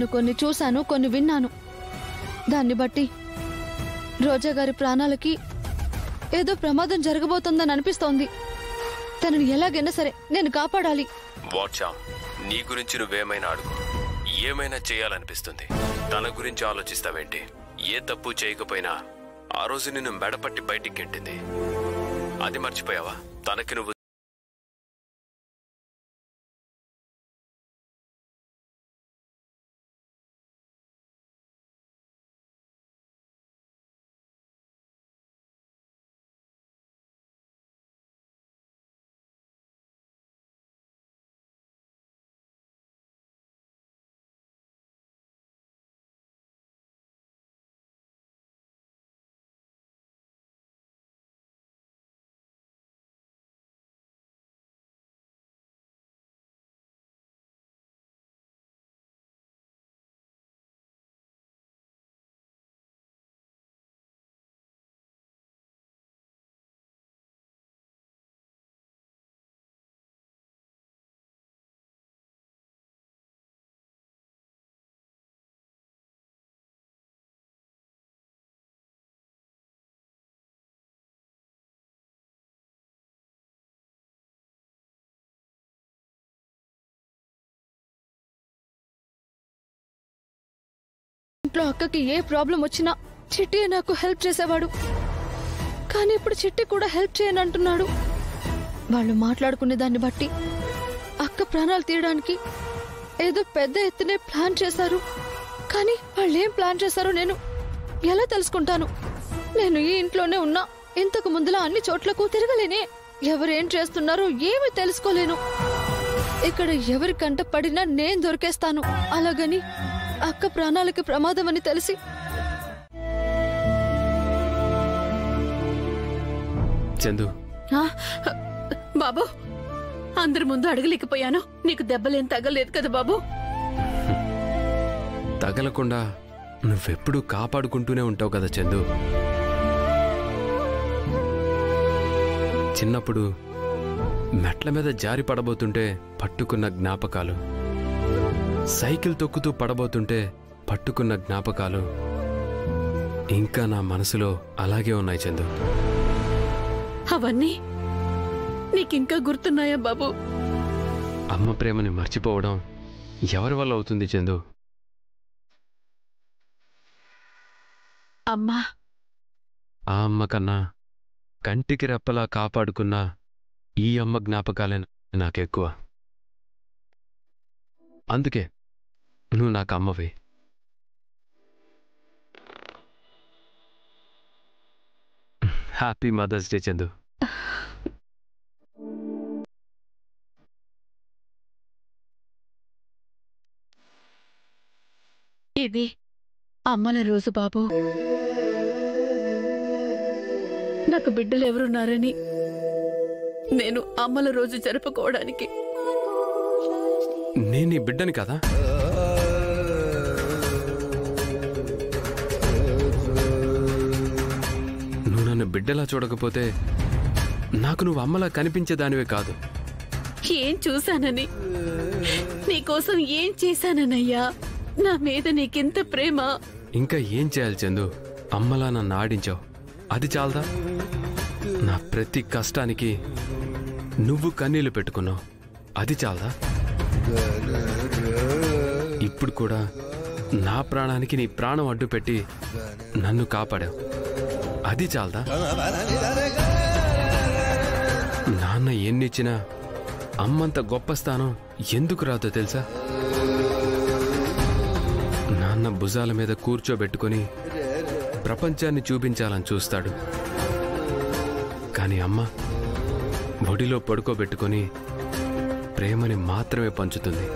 నేను కొన్ని చూశాను, కొన్ని విన్నాను. దాన్ని బట్టి రోజా గారి ప్రాణాలకి ఏదో ప్రమాదం జరగబోతుందని అనిపిస్తోంది. తనని ఎలాగైనా సరే నేను కాపాడాలి. వాట్సా, నీ గురించి నువ్వేమైనా అడుగు, ఏమైనా చేయాలనిపిస్తుంది. తన గురించి ఆలోచిస్తావేంటి? ఏ తప్పు చేయకపోయినా ఆ రోజు నిన్ను మెడపట్టి బయటికి గెంటింది. అది మర్చిపోయావా? తనకి నువ్వు ఇంట్లో అక్కకి ఏ ప్రాబ్లం వచ్చినా చిట్టి నాకు హెల్ప్ చేసేవాడు. కానీ ఇప్పుడు చిట్టి కూడా హెల్ప్ చేయనంటున్నాడు. వాళ్ళు మాట్లాడుకునే దాన్ని బట్టి అక్క ప్రాణాలు తీయడానికి ఏదో పెద్ద ఎత్తునే ప్లాన్ చేశారు. కానీ వాళ్ళేం ప్లాన్ చేశారో నేను ఎలా తెలుసుకుంటాను? నేను ఈ ఇంట్లోనే ఉన్నా. ఇంతకు ముందులా అన్ని చోట్లకు తిరగలేనే. ఎవరేం చేస్తున్నారో ఏమీ తెలుసుకోలేను. ఇక్కడ ఎవరి కంట పడినా నేను దొరికేస్తాను. అలాగని అక్క ప్రాణాలకి ప్రమాదం అని తెలిసి చందు, బాబు, అందరి ముందు అడగలేకపోయాను. నీకు దెబ్బలేం తగ్గలేదు కదా బాబు? తగలకుండా నువ్వెప్పుడూ కాపాడుకుంటూనే ఉంటావు కదా చందు. చిన్నప్పుడు మెట్ల మీద జారి పడబోతుంటే పట్టుకున్న జ్ఞాపకాలు, సైకిల్ తొక్కుతూ పడబోతుంటే పట్టుకున్న జ్ఞాపకాలు ఇంకా నా మనసులో అలాగే ఉన్నాయి చందు. అవన్నీ నీకింకా గుర్తున్నాయా బాబు? అమ్మ ప్రేమని మర్చిపోవడం ఎవరి వల్ల అవుతుంది చందు? అమ్మా, ఆ అమ్మ కన్నా కంటికి రెప్పలా కాపాడుకున్న ఈ అమ్మ జ్ఞాపకాలే నాకెక్కువ. అందుకే నువ్వు నాకు అమ్మవి. Happy mother's day Chandu. ఇది అమ్మల రోజు బాబు. నాకు బిడ్డలు ఎవరున్నారని నేను అమ్మల రోజు జరుపుకోవడానికి. నేను నీ బిడ్డని కదా? నువ్వు నన్ను బిడ్డలా చూడకపోతే నాకు నువ్వు అమ్మలా కనిపించేదానివే కాదు. ఏం చూశానని, నీకోసం ఏం చేశానన్నయ్యా? నా మీద నీకింత ప్రేమ. ఇంకా ఏం చేయాలి చందు? అమ్మలా నన్ను ఆడించావు, అది చాలదా? నా ప్రతి కష్టానికి నువ్వు కన్నీళ్లు పెట్టుకున్నావు, అది చాలదా? ఇప్పుడు కూడా నా ప్రాణానికి నీ ప్రాణం అడ్డు పెట్టి నన్ను కాపాడావు, అది చాలదా? నాన్న ఎన్నిచ్చినా అమ్మంత గొప్ప స్థానం ఎందుకు రాదో తెలుసా? నాన్న భుజాల మీద కూర్చోబెట్టుకొని ప్రపంచాన్ని చూపించాలని చూస్తాడు. కానీ అమ్మ ఒడిలో పడుకోబెట్టుకొని ప్రేమని మాత్రమే పంచుతుంది.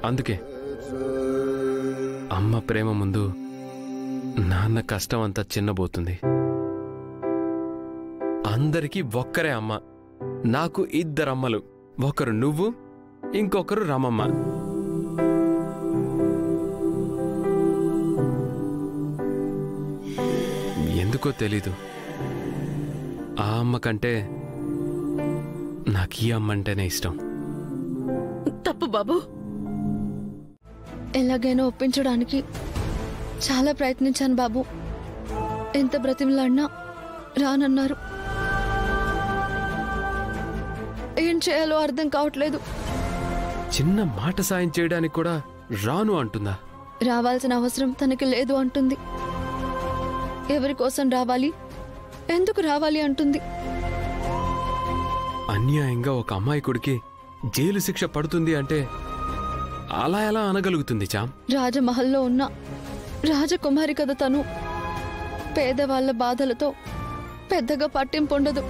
అందుకే అమ్మ ప్రేమ ముందు నాన్న కష్టం అంతా చిన్నబోతుంది. అందరికీ ఒక్కరే అమ్మ. నాకు ఇద్దరమ్మలు, ఒకరు నువ్వు, ఇంకొకరు రామమ్మ. ఎందుకో తెలీదు, ఆ అమ్మ కంటే నాకు ఈ అమ్మ అంటేనే ఇష్టం. తప్పు బాబు, ఎలాగైనా ఒప్పించడానికి చాలా ప్రయత్నించాను బాబు. ఎంత బ్రతిమలాడినా రానన్నారు. ఏం చేయాలో అర్థం కావట్లేదు. చిన్న మాట సాయం చేయడానికి కూడా రాను అంటుందా? రావాల్సిన అవసరం తనకి లేదు అంటుంది. ఎవరి కోసం రావాలి, ఎందుకు రావాలి అంటుంది. అన్యాయంగా ఒక అమాయకుడికి జైలు శిక్ష పడుతుంది అంటే అలా ఎలా అనగలుగుతుంది చామ్? రాజమహల్లో ఉన్న రాజకుమారి కదా తను. పేదవాళ్ల బాధలతో పెద్దగా పట్టింపుండదు.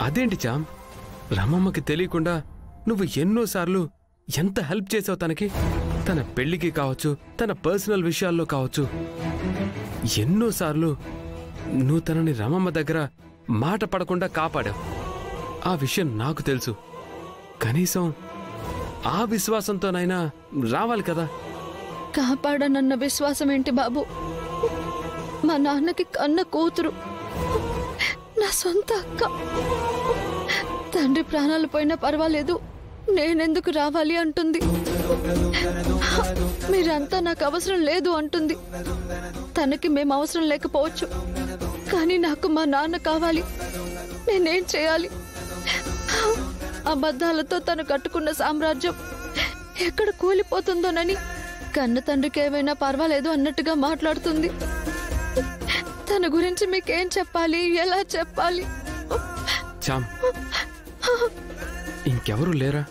అదేంటి చామ్, రమమ్మకి తెలియకుండా నువ్వు ఎన్నోసార్లు ఎంత హెల్ప్ చేసావు తనకి. తన పెళ్లికి కావచ్చు, తన పర్సనల్ విషయాల్లో కావచ్చు. ఎన్నోసార్లు నువ్వు తనని రమమ్మ దగ్గర మాట పడకుండా కాపాడావు. ఆ విషయం నాకు తెలుసు. కనీసం ఆ విశ్వాసంతోనైనా రావాలి కదా. కాపాడనన్న విశ్వాసం ఏంటి బాబు? మా నాన్నకి కన్న కూతురు, నా సొంత అక్క. తండ్రి ప్రాణాలు పోయినా పర్వాలేదు, నేనెందుకు రావాలి అంటుంది. మీరంతా నాకు అవసరం లేదు అంటుంది. తనకి మేము అవసరం లేకపోవచ్చు, కానీ నాకు మా నాన్న కావాలి. నేనేం చేయాలి? అబద్ధాలతో తను కట్టుకున్న సామ్రాజ్యం ఎక్కడ కూలిపోతుందోనని కన్న తండ్రికి ఏమైనా పర్వాలేదు అన్నట్టుగా మాట్లాడుతుంది. తన గురించి మీకేం చెప్పాలి, ఎలా చెప్పాలి? చామ్, ఇంకెవరూ లేరా?